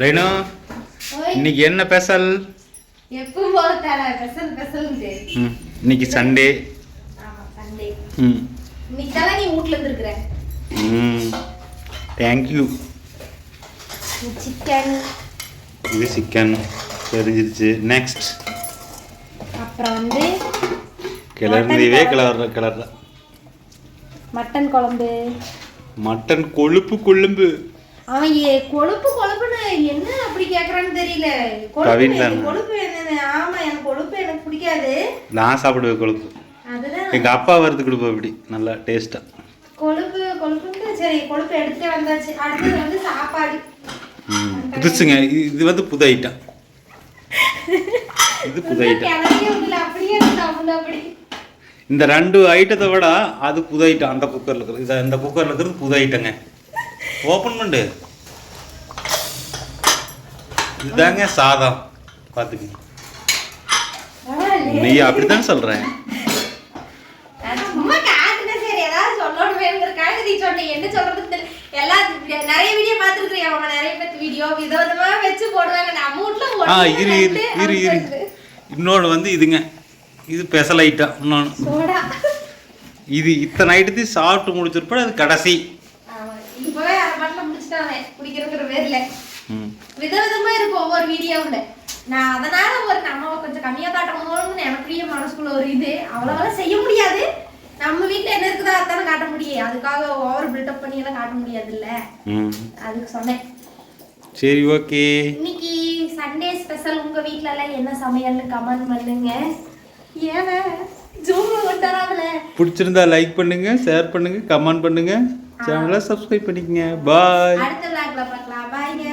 Rhino இன்னைக்கு என்ன special? எப்பவும் போல ஸ்பெஷல். இன்னைக்கு சண்டே. ஆமா சண்டே. இன்னைக்கு தான் நீ வீட்ல இருந்திருக்கற. Thank you. சிக்கன். இது சிக்கன் தெரிஞ்சிருச்சு. நெக்ஸ்ட் அப்புறம் வந்து கிளர்ந்தே கிளற மட்டன் குழம்பு. மட்டன் கொழுப்பு. அவன் கொழுப்புன்னு என்ன அப்படி கேக்குறான்னு தெரியல. கொழுப்பு என்ன? ஆமா எனக்கு கொழுப்பு எனக்கு பிடிக்காது. நான் சாப்பிடுவேன் கொழுப்பு. அதுதான் எங்க அப்பா வறுத்து கொடுப்போம் இப்படி நல்லா டேஸ்டா. கொழுப்புன்னு சரி கொழுப்பு எடுத்து வந்தாச்சு. அடுத்தது வந்து சாப்பாடு. புதுசுங்க. இது வந்து புது ஐட்டம். இது புது ஐட்டம். அப்படியே அப்படி இந்த ரெண்டு ஐட்டத்தை விட அது புது ஐட்டம். அந்த குக்கர்ல இருக்குது. இந்த குக்கர்ல இருக்கிறது புது ஐட்டங்க. ஓப்பன் பண்ணு. இதுதாங்க சாதம். பார்த்துக்கங்க. நீ அப்படித்தான் சொல்றேன். சும்மா காட்டுனே சரி ஏதாவது சொல்லணுமேங்கறதுக்காக நீ சொன்ன. என்ன சொல்றதுன்னு தெரியல. எல்லா நிறைய வீடியோ பார்த்துருக்கேன். அவங்க நிறைய பேர் வீடியோ விதவிதமா வச்சு போடுவாங்க. நம்ம வீட்ல இரு இன்னொன்று வந்து இதுங்க. இது ஸ்பெஷல் ஐட்டம். இன்னொன்று இது இத்தனை ஐட்டத்தையும் சாப்பிட்டு முடிச்சிருப்ப அது கடைசி. இப்பவே அரை பாட்டில் முடிச்சுட்டாங்க குடிக்கிறங்கிற பேர்ல. விதவிதமா இருக்கும் ஒவ்வொரு வீடியோவில். நான் அதனால நம்ம கொஞ்சம் கம்மியா காட்டணும்னு எனக்குரிய மனசுக்குள்ள ஒரு இது. அவ்வளோவெல்லாம் செய்ய முடியாது. நம்ம வீட்டில் என்ன இருக்குதோ அதானே காட்ட முடியும். அதுக்காக ஓவர் பில்டப் பண்ணி எல்லாம் காட்ட முடியாது இல்ல. அதுக்கு சொன்னேன். சரி ஓகே. இன்னைக்கு சண்டே ஸ்பெஷல். உங்க வீட்ல எல்லாம் என்ன சமையல்னு கமெண்ட் பண்ணுங்க. ஏன்னா ஜூம் கொண்டாராமல. பிடிச்சிருந்தா லைக் பண்ணுங்க, ஷேர் பண்ணுங்க, கமெண்ட் பண்ணுங்க, சேனலை சப்ஸ்கிரைப் பண்ணிக்கங்க. பாய். அடுத்த vlogல பார்க்கலாம். பாய்ங்க.